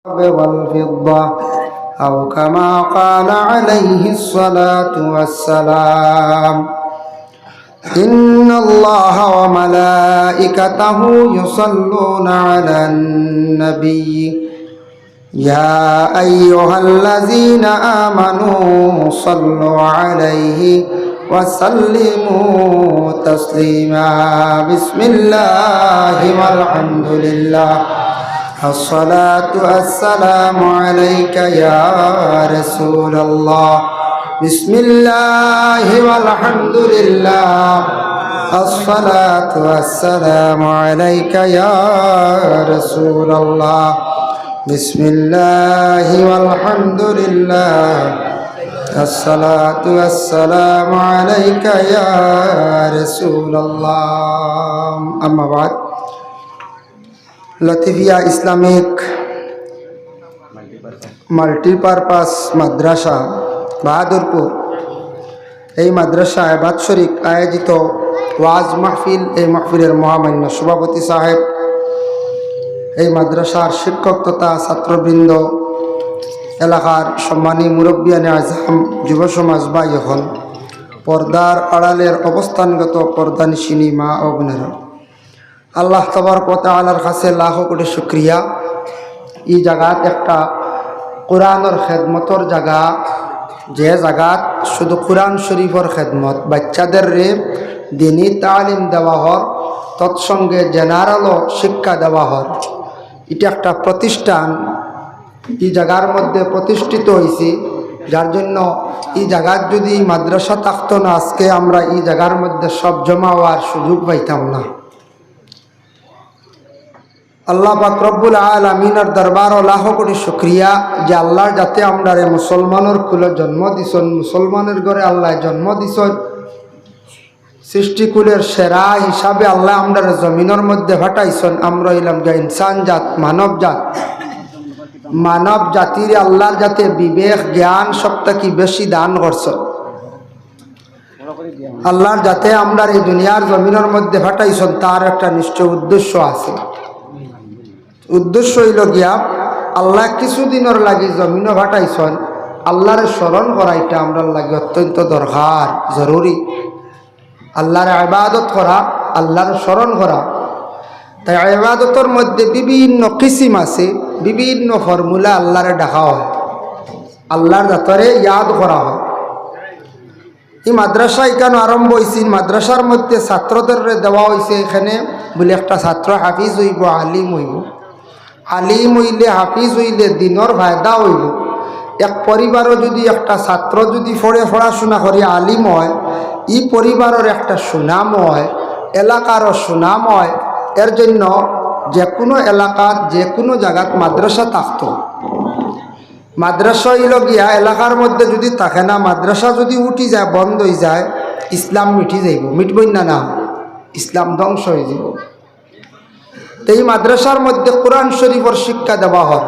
والفضة أو كما قال عليه الصلاة والسلام إن الله وملائكته يصلون على النبي يا أيها الذين آمنوا صلوا عليه وسلموا تسليما بسم الله والحمد لله الصلاة والسلام عليك يا رسول الله بسم الله والحمد لله الصلاة والسلام عليك يا رسول الله بسم الله والحمد لله الصلاة والسلام عليك يا رسول الله أما بعد Latifia Islamic multipurpose মাদ্রাসা বাহাদুরপুর এই মাদ্রাসায় বাৎসরিক আয়োজিত ওয়াজ মাহফিল, এই মাহফিলের মহামান্য সভাপতি সাহেব, এই মাদ্রাসার শিক্ষক তথা ছাত্রবৃন্দ, এলাকার সম্মানী মুরব্বিয়ানে আজম, যুব সমাজ বা এখন পর্দার আড়ালের অবস্থানগত পর্দানিশিনী মা ও বোনেরা, আল্লাহ তাবারক ওয়া তাআলার কাছে লাখো কোটি শুকরিয়া। এই জায়গাত একটা কোরআনের খেদমতর জায়গা, যে জায়গাত শুধু কোরআন শরীফর খেদমত বাচ্চাদের রে দিনী তালিম দেওয়া হর, তৎসঙ্গে জেনারেলও শিক্ষা দেওয়া হর। এটা একটা প্রতিষ্ঠান এই জায়গার মধ্যে প্রতিষ্ঠিত হয়েছে, যার জন্য এই জায়গার যদি মাদ্রাসা থাকতো না, আজকে আমরা এই জায়গার মধ্যে সব জমা হওয়ার সুযোগ পাইতাম না। আল্লাহ পাক রব্বুল আলামিনের দরবার ও লাখো কোটি শুকরিয়া যে আল্লাহর যাতে আমরা মুসলমানের কুলে জন্ম দিছন, মুসলমানের ঘরে আল্লাহ জন্ম দিছন, সৃষ্টিকুলের সেরা হিসাবে আল্লাহ আমরা জমিনের মধ্যে ফাটাইছন। আমরা হইলাম যে ইনসান জাত, মানব জাত। মানব জাতির আল্লাহর যাতে বিবেক জ্ঞান সবটা কি বেশি দান করছেন। আল্লাহর যাতে আমরা এই দুনিয়ার জমিনের মধ্যে ফাটাইছন, তার একটা নিশ্চয় উদ্দেশ্য আছে। উদ্দেশ্য হইল গিয়া আল্লাহ কিছুদিনের লাগি জমিনও ফাটাইছন, আল্লাহরে স্মরণ করা এটা আমরা লাগে অত্যন্ত দরকার, জরুরি। আল্লাহর ইবাদত করা, আল্লাহর স্মরণ করা। তাই ইবাদতের মধ্যে বিভিন্ন কিসিম আছে, বিভিন্ন ফর্মুলা আল্লাহরে ডাকা হয়, আল্লাহর দাতরে ইয়াদ করা হয়। এই মাদ্রাসা এখানে আরম্ভ হয়েছে, মাদ্রাসার মধ্যে ছাত্রদের দেওয়া হয়েছে এখানে বলে একটা ছাত্র হাফিজ হইব, আলিম হইব। আলিম হইলে, হাফিজ হইলে দিনের ফায়দা হইব। এক পরিবারও যদি একটা ছাত্র যদি পড়াশোনা করে আলিম হয়, এই পরিবারের একটা সুনাম হয়, এলাকারও সুনাম হয়। এর জন্য যে কোনো এলাকার যে কোনো জায়গাত মাদ্রাসা থাকতো। মাদ্রাসা হইল গিয়া এলাকার মধ্যে যদি থাকে না, মাদ্রাসা যদি উঠি যায়, বন্ধ হয়ে যায়, ইসলাম মিটি যাইব, মিটবই না, না ইসলাম ধ্বংস হয়ে যাব। এই মাদ্রাসার মধ্যে কোরআন শরীফের শিক্ষা দেওয়া হয়।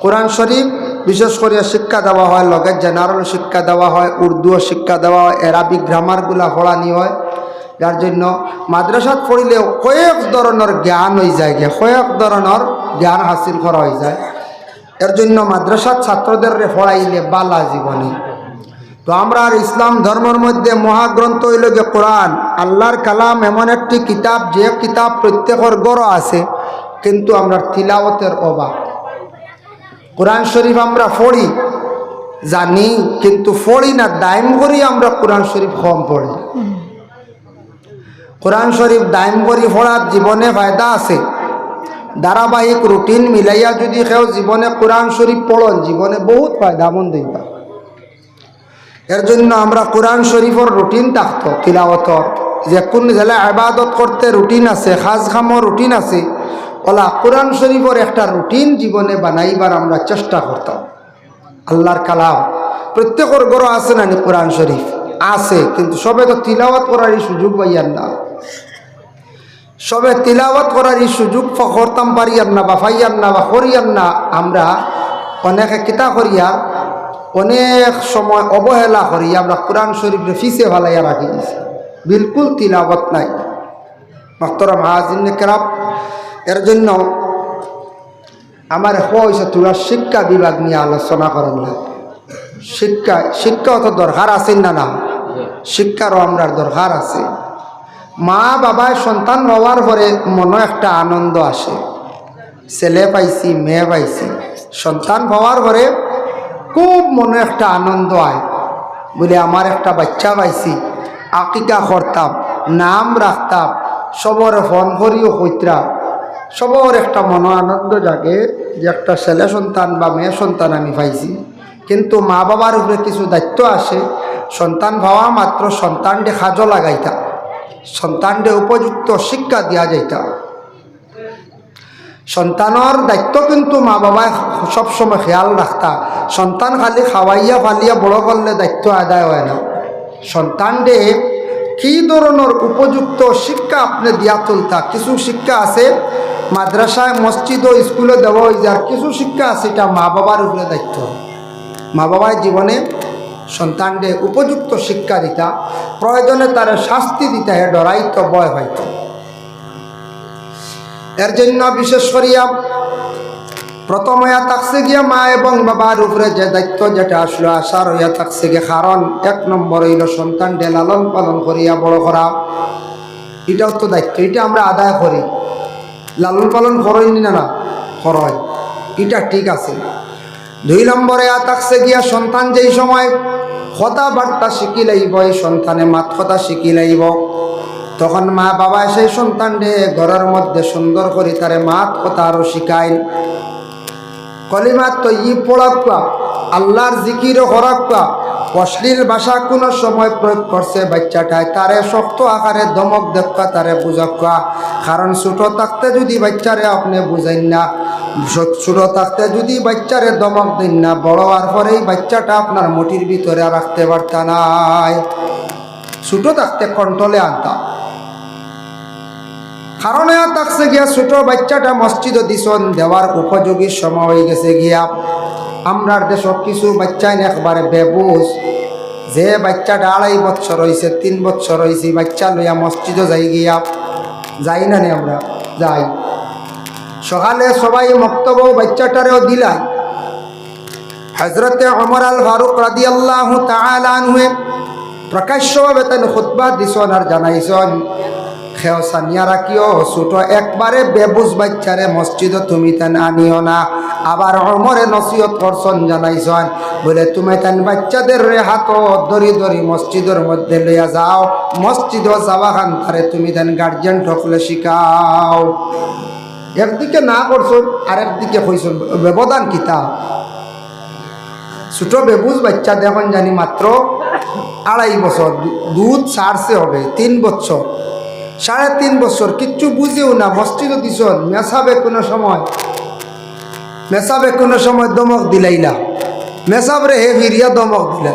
কোরআন শরীফ বিশেষ করে শিক্ষা দেওয়া হয়, লগে জেনারেল শিক্ষা দেওয়া হয়, উর্দুও শিক্ষা দেওয়া হয়, অ্যারাবিক গ্রামারগুলা পড়ানি হয়। যার জন্য মাদ্রাসাত পড়িলেও কয়েক ধরনের জ্ঞান হয়ে যায়, কয়েক ধরনের জ্ঞান হাসিল করা হয়ে যায়। এর জন্য মাদ্রাসার ছাত্রদের পড়াইলে বালা জীবনে। তো আমরা আর ইসলাম ধর্মের মধ্যে মহাগ্রন্থ হইল যে কোরআন, আল্লাহর কালাম, এমন একটি কিতাব যে কিতাব প্রত্যেকের গড় আছে, কিন্তু আমরা তিলাওয়াতের অভাব। কোরআন শরীফ আমরা পড়ি জানি, কিন্তু পড়ি না, দাইম করি আমরা কোরআন শরীফ কম পড়ি। কোরআন শরীফ দাইম করি পড়ার জীবনে ফায়দা আছে। ধারাবাহিক রুটিন মিলাইয়া যদি কেউ জীবনে কোরআন শরীফ পড়ন, জীবনে বহুত ফায়দা মন দিবা। এর জন্য আমরা কোরআন শরীফের রুটিন থাকতো, তিলাওয়াতর যে কোন জেলায় ইবাদত করতে রুটিন আছে, খাজ খামর রুটিন আছে, ওলা কোরআন শরীফের একটা রুটিন জীবনে বানাইবার আমরা চেষ্টা করতাম। আল্লাহর কালাম প্রত্যেকের ঘর আছে না, কোরআন শরীফ আছে, কিন্তু সবে তো তিলাওয়াত করারই সুযোগ পাইয়ার না। সবে তিলাওয়াত করারই সুযোগ করতাম পারিয়ার না, বা পাইয়ার না, বা করিয়ার না। আমরা অনেকে কিতা করিয়া অনেক সময় অবহেলা করি, আমরা কোরআন শরীফে ফিসে ভালাইয়া রাখি দিছি, বিলকুল তিলাওয়াত নাই। মাহতারাম হাজিরিন কেরাম, এর জন্য আমার হয়েছে তোরা শিক্ষা বিভাগ নিয়ে আলোচনা করেন না। শিক্ষা অত দরকার আছে না? না, শিক্ষারও আমরা দরকার আছে। মা বাবায় সন্তান হওয়ার পরে মনে একটা আনন্দ আসে, ছেলে পাইছি মেয়ে পাইছি। সন্তান হওয়ার পরে খুব মনে একটা আনন্দ হয়, বলে আমার একটা বাচ্চা পাইছি, আকিকা করতাম, নাম রাখতাম, সবর ফোন করিও কইতরা, সবর একটা মন আনন্দ জাগে যে একটা ছেলে সন্তান বা মেয়ে সন্তান আমি পাইছি। কিন্তু মা বাবার উপরে কিছু দায়িত্ব আসে। সন্তান পাওয়া মাত্র সন্তানকে কাজও লাগাইতা, সন্তানকে উপযুক্ত শিক্ষা দিয়া যাইতা। সন্তানের দায়িত্ব কিন্তু মা বাবায় সবসময় খেয়াল রাখতা। সন্তান খালি খাওয়াইয়া ফালিয়া বড় করলে দায়িত্ব আদায় হয় না। সন্তানকে কী ধরনের উপযুক্ত শিক্ষা আপনি দিয়া তুলতা। কিছু শিক্ষা আছে মাদ্রাসায় মসজিদ ও স্কুলে দেওয়া হয়ে যায়, কিছু শিক্ষা আছে এটা মা বাবার উপরে দায়িত্ব। মা বাবার জীবনে সন্তানকে উপযুক্ত শিক্ষা দিতা, প্রয়োজনে তার শাস্তি দিতে হে ডরাইতো, ভয় হইত। এর জন্য বিশেষ করিয়া প্রথম হইয়া থাকছে গিয়া মা এবং বাবার উপরে যে দায়িত্ব যেটা আসলো আসার হইয়া থাকছে গিয়ে, কারণ 1 নম্বর হইল সন্তানকে লালন পালন করিয়া বড় করা। এটাও তো দায়িত্ব, এটা আমরা আদায় করি। লালন পালন করইনি না? না করয়, এটা ঠিক আছে। 2 নম্বরে থাকছে গিয়া সন্তান যেই সময় কথাবার্তা শিখি লাইব, এই সন্তানে মাত কথা শিখি লাইব, তখন মা বাবা সেই সন্তানকে ঘরের মধ্যে সুন্দর করে তারে মাত কথা আরো শিখায়। কলিমা তৈয়ব পড়াক্কা, আল্লাহর জিকিরও করাক্কা। অশ্লীল ভাষা কোনো সময় প্রয়োগ করছে বাচ্চাটায়, তারে শক্ত আকারে ধমক দেখা, তারে বুঝাক্কা। কারণ ছোট থাকতে যদি বাচ্চারে আপনি বুঝাইন না, ছোট থাকতে যদি বাচ্চারে ধমক দিন না, বড় হওয়ার পরেই বাচ্চাটা আপনার মুঠির ভিতরে রাখতে পারতা নাই। ছোট থাকতে কন্ট্রোলে আনতা। কারণে থাকছে গিয়া ছোট বাচ্চাটা মসজিদও দিছন দেওয়ার উপযোগী সময় হয়ে গেছে গিয়া। আমরার দেশ কিছু বাচ্চাই একবারে বেবুজ, যে বাচ্চাটা 2.5 বছর হয়েছে 3 বছর হয়েছে, বাচ্চা লইয়া মসজিদও যাই গিয়া, যাই না নি? আমরা যাই। সকালে সবাই মক্তব্য বাচ্চাটারেও দিলাই। হযরতে ওমর আল ফারুক রাদিয়াল্লাহু তাআলা আনহু প্রকাশ্যভাবে তাই খুতবা দিছন আর জানাইছন, খেও সানিয়া রাখিও, ছোট একবারে বেবুজ বাচ্চারে মসজিদ তুমি তেন আনিও না। আবার ওমরে নসিহত করছন, জানাইছন, বলে তুমি তেন বাচ্চাদের হাত ধরি ধরি মসজিদের মধ্যে লইয়া যাও, মসজিদ যাওয়া খান তারে তুমি তেন গার্জিয়ান ঠকলে শিখাও। একদিকে না করছন, আরেকদিকে কইছন, ব্যবধান কিতা? ছোট বেবুজ বাচ্চা দেখুন জানি মাত্র 2.5 বছর, দুধ ছাড়ছে হবে 3 বছর, 3.5 বছর, কিচ্ছু বুঝেও না। মসজিদও দিছন, মেসাবে কোনো সময় দমক দিলাইলা, মেসাবরে হে ফিরিয়া দমক দিলা,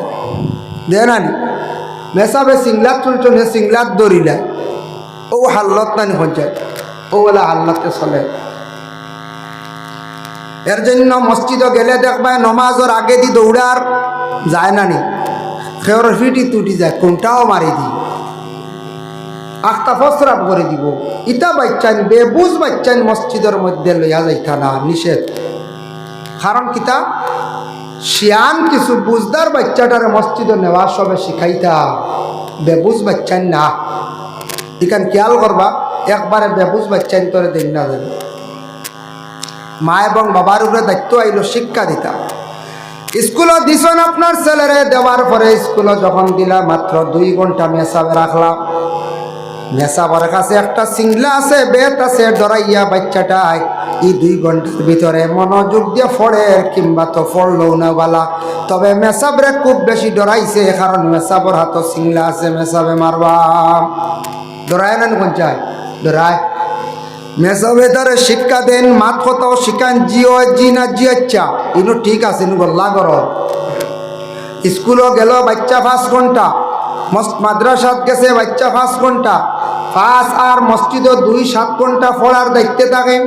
দেনানি মেসাবে সিংলাত চলছন, হে সিংলাত দরিলা, ও হাল্লত নানি পঞ্চায়েত, ও বলে হাল্লাতে চলে। এর জন্য মসজিদও গেলে দেখবা নমাজের আগে দি দৌড়ার যায় না নি, খেওর ফিটি তুটি যায়, কোনটাও মারি দি, আখতা ফসরাপ করে দিব। ইটা বাচ্চান বেবুজ বাচ্চান মসজিদের মধ্যে লইয়া যাইতা না, নিষেধ। কারণ কিতা? শিয়ান কিছু বুঝদার বাচ্চাটারে মসজিদে নেওয়া সবে শিখাইতা, বেবুজ বাচ্চান না। এখান খেয়াল করবা, একবারে বেবুজ বাচ্চান তোরে দিন না যাবে। মা এবং বাবার উপরে দায়িত্ব আইল শিক্ষা দিতা। স্কুলে দিছন আপনার ছেলেরে, দেওয়ার পরে স্কুলে যখন দিলা মাত্র 2 ঘন্টা মেসাবে রাখলাম। মেসাবার কাছে একটা সিংলা আছে, বেত আছে, ডরাইয়া বাচ্চাটাই এই 2 ঘন্টার ভিতরে মনোযোগ দিয়ে পড়ে, কিংবা তো পড়লো না বালা। তবে মেসাবরে খুব বেশি ডরাইছে, কারণ মেসাবর হাত সিংলা আছে, মেসাবে মারবা। ডরায় না কোন চায়? ডরায়। মেসাবে তারে শিক্ষা দেন, মাত কথাও শিখান, জিও জি না জি আচ্ছা, ইনো ঠিক আছে, ইনো গল্লা কর। স্কুলও গেল বাচ্চা 5 ঘন্টা, মাদ্রাসাত গেছে বাচ্চা 5 ঘন্টা, 5 আর মসজিদও 2-7 ঘন্টা পড়ার দায়িত্বে থাকে।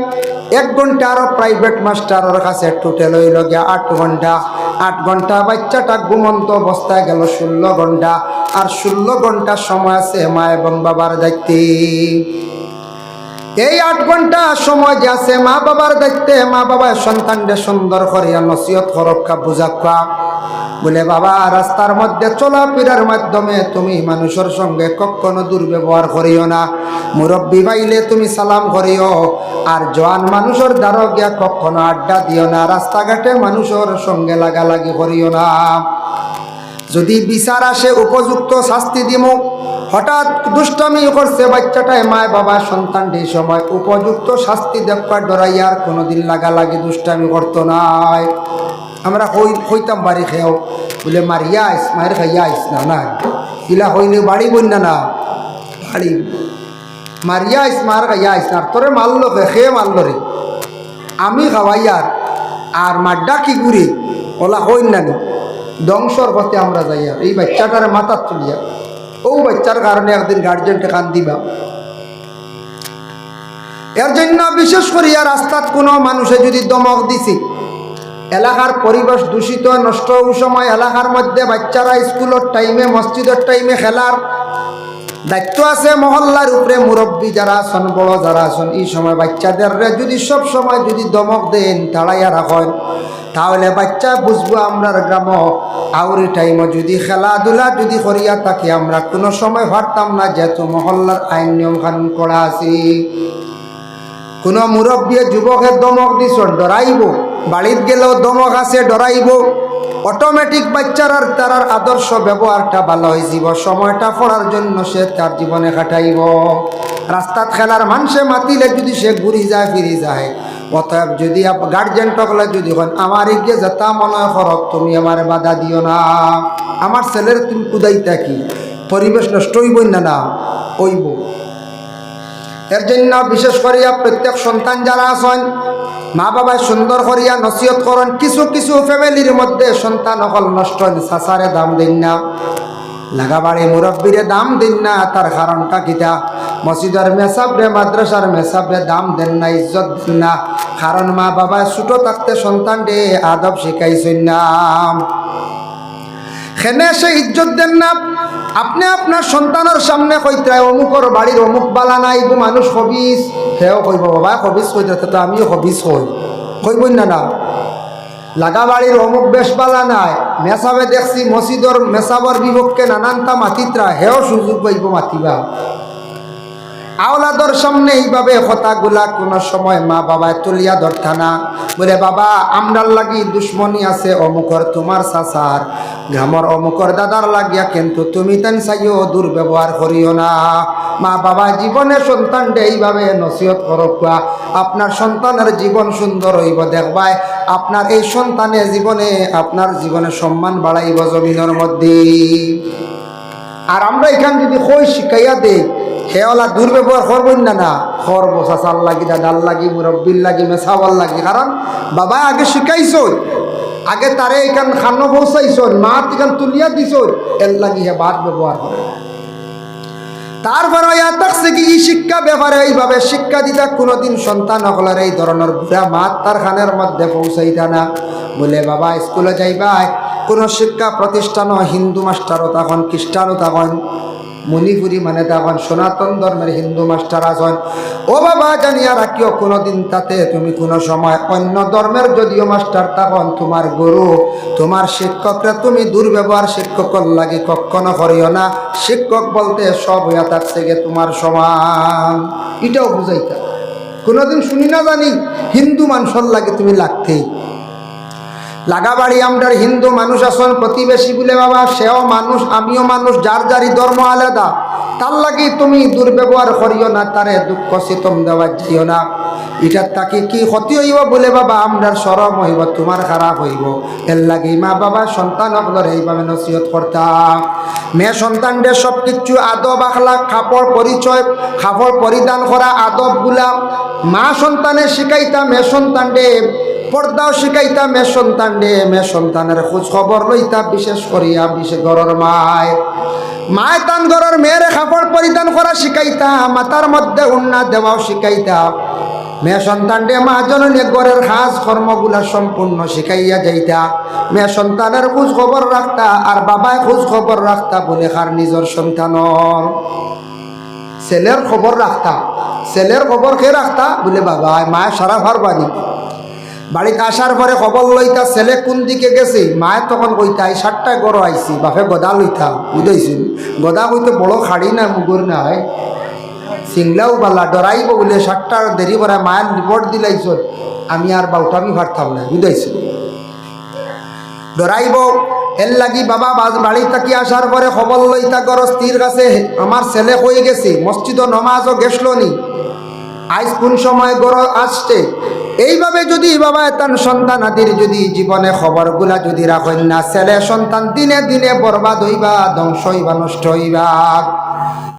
1 ঘন্টা আরও প্রাইভেট মাস্টারের কাছে টোটাল হইল গিয়া 8 ঘন্টা। 8 ঘন্টা বাচ্চাটা ঘুমন্ত অবস্থায় গেল 16 ঘন্টা। আর 16 ঘন্টার সময় আছে মা এবং বাবার দায়িত্বে। এই 8 ঘন্টা সময় যে আছে মা বাবার দায়িত্বে, মা বাবা সন্তানদের সুন্দর করিয়া নসিহত করক্কা বুঝাক্কা বলে বাবা রাস্তার মধ্যে চলাফেরার মাধ্যমে তুমি মানুষের সঙ্গে কখনো দুর্ব্যবহার করিও না, মুরব্বী পাইলে তুমি সালাম করিও, আর জওয়ান মানুষের দ্বারা গিয়া কখনো আড্ডা দিও না, রাস্তাঘাটে মানুষের সঙ্গে লাগালাগি করিও না। যদি বিচার আসে উপযুক্ত শাস্তি দিমু। হঠাৎ দুষ্টামি করছে বাচ্চাটায়, মায় বাবা সন্তানটি সময় উপযুক্ত শাস্তি দেখবার ডরাইয়ার কোনোদিন লাগালাগি দুষ্টামি করতো নাই। আমরা হইতাম বাড়ি খেয়েও বলে মারিয়া আইস মায়ের খাইয়া আইস না না ইলা হইলে বাড়ি বন্যা না বাড়ি মারিয়া আইস মার খাইয়া আইস না, তোরে মারলো খেয়ে মারলো রে আমি খাওয়াইয়ার আর মাড্ডা কি ঘুরি ওলা হইন না নি ধ্বংসর পথে আমরা যাইয়া এই বাচ্চাটারে মাথার তুলিয়া ও বাচ্চার কারণে একদিন গার্জেনকে কান দিবা। এর জন্য বিশেষ করিয়া রাস্তাত কোনো মানুষে যদি দমক দিছি, এলাকার পরিবেশ দূষিত নষ্ট হওয়ার সময় এলাকার মধ্যে বাচ্চারা স্কুলের টাইমে মসজিদের টাইমে খেলার দায়িত্ব আছে মহল্লার উপরে মুরব্বী যারা আছেন বড় যারা আছেন, এই সময় বাচ্চাদের যদি সব সময় যদি দমক দেন তাড়াইয়া রাখেন তাহলে বাচ্চা বুঝবো আমরার গ্রাম আউরি টাইমে যদি খেলাধুলা যদি করিয়া থাকি আমরা কোনো সময় পারতাম না, যেহেতু মহল্লার আইন নিয়ম কানুন করা আছে। কোনো মুরব্বী যুবকের দমক দিছ ডরাইব, বাড়িত গেলেও দমক আছে ডরাইব, অটোমেটিক বাচ্চার আর তার আদর্শ ব্যবহারটা ভালো হয়ে যাব, সময়টা পড়ার জন্য সে তার জীবনে কাটাইব। রাস্তাত খেলার মানুষে মাতিলে যদি সে ঘুরি যায় ফিরি যায়, অতএব যদি গার্জেন টকলে যদি হন আমার এগিয়ে যেতা মনে করক তুমি আমার বাধা দিও না, আমার ছেলের তুমি কুদাই থাকি পরিবেশ নষ্ট হইব না না হইব। এর জন্য বিশেষ করিয়া প্রত্যেক সন্তান যারা আছেন মা বাবা সুন্দর করিয়া নসিহত করেন। কিছু কিছু ফ্যামিলির মধ্যে সন্তান অকল নষ্ট সাসারে দাম দিন না, লাগাবাড়ি মুরব্বীরে দাম দিন না, তার কারণটা কিতা মসজিদের মেসাবরে মাদ্রাসার মেসাবরে দাম দেন না, ইজ্জত দেন না, কারণ মা বাবা ছোট থাকতে সন্তান রে আদব শিখাইছেন না, সেনে সে ইজ্জত দেন না। আপনি আপনার সন্তানের সামনে কইতায় অমুকর বাড়ির অমুক বালা নাই গো মানুষ হবিস, সেও কইব বাবা হবিস কইতে তো আমিও হবিস কইবই না না, লাগা বাড়ির অমুক বেশ বালা নাই, মেসাবে দেখছি মসজিদর মেসাবর বিভক্ষে নানানটা মাতিত্রা, হেও সুযোগ পাইব মাতিবা। আওলাদর সামনে এইভাবে কথাগুলা কোনো সময় মা বাবায় তুলিয়া ধরতা না, বলে বাবা আমরার লাগি দুশ্মনী আছে অমুকর তোমার চাচার গ্রামর অমুকর দাদার লাগিয়া, কিন্তু তুমি তেন চাইও দুর্ব্যবহার করিও না। মা বাবা জীবনে সন্তানকে এইভাবে নসিহত করবা, আপনার সন্তানের জীবন সুন্দর হইব দেখবাই, আপনার এই সন্তানের জীবনে আপনার জীবনে সম্মান বাড়াইব জমিনের মধ্যে। আর আমরা এখান যদি কই শিখাইয়া দেই হেওয়ালা দুর্ব্যবহার করবেন না না করব, চাচার লাগি দাদার লাগি মুরব্বীর লাগি মেসাওয়ার লাগি, কারণ বাবা আগে শিখাইছ, আগে তারে এখান খানো পৌঁছাইছ, মা এখান তুলিয়া দিছ, এর লাগি হে বাদ ব্যবহার করে। তারপরে এই শিক্ষা ব্যাপারে এইভাবে শিক্ষা দিতা কোনোদিন সন্তান হকলের এই ধরনের বুড়া মাত তার খানের মধ্যে পৌঁছাইতা না, বলে বাবা স্কুলে যাইবা কোনো শিক্ষা প্রতিষ্ঠানও হিন্দু মাস্টারও তখন খ্রিস্টানও তখন মণিপুরি মানে তখন সনাতন ধর্মের হিন্দু মাস্টার আছেন, ও বাবা জানিয়া রাখিও কোনোদিন তাতে তুমি কোনো সময় অন্য ধর্মের যদিও মাস্টার তখন তোমার গুরু তোমার শিক্ষকরা তুমি দুর্ব্যবহার শিক্ষকর লাগে কখনো করিও না। শিক্ষক বলতে সব হইয়া থাকছে গে তোমার সমান, এটাও বুঝাইতা। কোনোদিন শুনি না জানি হিন্দু মানুষের লাগে তুমি লাগতেই, লাগাবাড়ি আমরার হিন্দু মানুষ আছেন প্রতিবেশী বলে বাবা সেও মানুষ আমিও মানুষ, যার যারই ধর্ম আলাদা, তার লাগি তুমি দুর্ব্যবহার করিও না, তারে দুঃখ সিতম দেওয়া যাইও না। এটার তাকে কি ক্ষতি হইব বলে বাবা আমরার সরম হইব, তোমার খারাপ হইব, এর লাগি মা বাবা সন্তান হকলর এইভাবে নসিহত করতাম। মেয়ে সন্তানদের সব কিছু আদব আখলাক কাপড় পরিচয় কাপড় পরিধান করা আদব গুলা মা সন্তানে শিখাইতাম, মেয়ে সন্তানদের পর্দাও শিখাইতা, মেয়ে সন্তান রে মেয়ে সন্তানের খোঁজ খবর লইতা, বিশেষ করিয়া বিশেষ ঘরের মায় তান ঘরের মেয়েরে কাপড় পরিধান করা শিখাইতা, মাথার মধ্যে উন্না দেওয়াও শিখাইতা, মেয়ে সন্তান রে মা জননী ঘরের কাজ কর্মগুলা সম্পূর্ণ শিখাইয়া যাইতা, মেয়ে সন্তানের খোঁজ খবর রাখতা, আর বাবায় খোঁজ খবর রাখতা বলে কার নিজের সন্তানর ছেলের খবর রাখতা, ছেলের খবর কে রাখতা বলে বাবা মায়ের সারা পারবানি বাড়িতে আসার পরে খবর লইতা ছেলে কোন দিকে গেছে মায়ের তখন কইতা এই 7টায় গড় আইছি বাপে গদা লইতা বুঝাইছিল গদা কইতে বড় খাড়ি না মুগুর নাই সিংলাও বালা ডরাইব বলে 7টার দেরি করে মায়ের রিপোর্ট দিলাইছ আমি আর বাউটামি পারতাম না বুঝাইছিল ডরাইব এর লাগি বাবা বাড়ি থাকি আসার পরে খবর লইতা গরস্তির কাছে আমার ছেলে হয়ে গেছে মসজিদ নমাজও গেছল নি আজ কোন সময় গড় আসছে এইভাবে যদি বাবা তার সন্তান আদির যদি জীবনে খবরগুলা যদি রাখেন না ছেলে সন্তান দিনে দিনে বরবাদ হইবা ধ্বংস হইবা নষ্ট হইবা